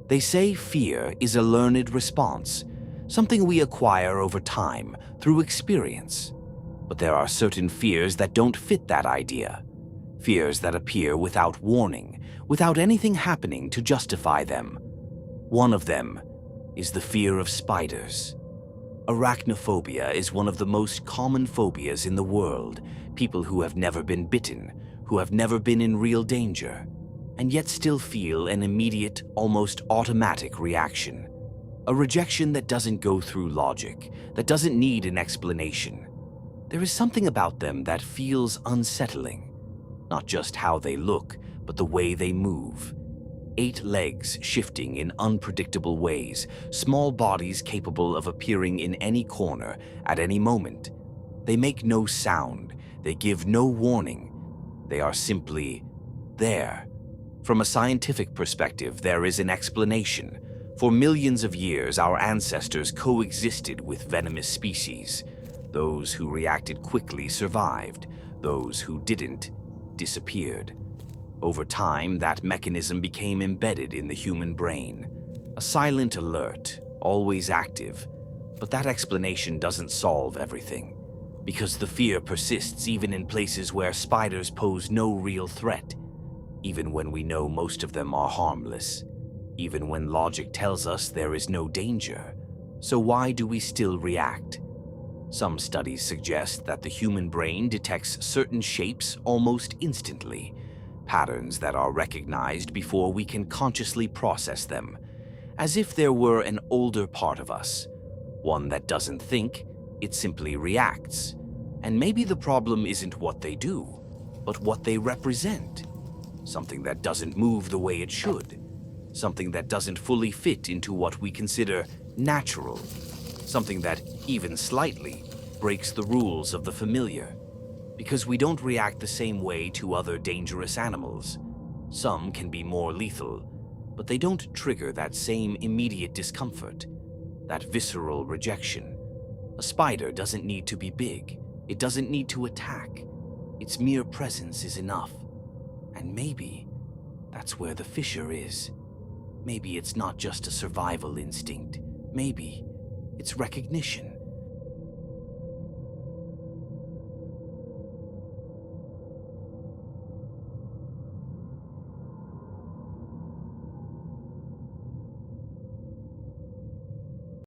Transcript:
They say fear is a learned response, something we acquire over time through experience. But there are certain fears that don't fit that idea. Fears that appear without warning, without anything happening to justify them. One of them is the fear of spiders. Arachnophobia is one of the most common phobias in the world. People who have never been bitten, who have never been in real danger, and yet still feel an immediate, almost automatic reaction. A rejection that doesn't go through logic, that doesn't need an explanation. There is something about them that feels unsettling. Not just how they look, but the way they move. 8 legs shifting in unpredictable ways, small bodies capable of appearing in any corner at any moment. They make no sound, they give no warning. They are simply there. From a scientific perspective, there is an explanation. For millions of years, our ancestors coexisted with venomous species. Those who reacted quickly survived. Those who didn't disappeared. Over time, that mechanism became embedded in the human brain. A silent alert, always active. But that explanation doesn't solve everything, because the fear persists even in places where spiders pose no real threat, even when we know most of them are harmless, even when logic tells us there is no danger. So why do we still react? Some studies suggest that the human brain detects certain shapes almost instantly, patterns that are recognized before we can consciously process them, as if there were an older part of us, one that doesn't think, it simply reacts. And maybe the problem isn't what they do, but what they represent. Something that doesn't move the way it should, something that doesn't fully fit into what we consider natural, something that, even slightly, breaks the rules of the familiar. Because we don't react the same way to other dangerous animals. Some can be more lethal, but they don't trigger that same immediate discomfort, that visceral rejection. A spider doesn't need to be big. It doesn't need to attack. Its mere presence is enough. And maybe that's where the fissure is. Maybe it's not just a survival instinct. Maybe it's recognition.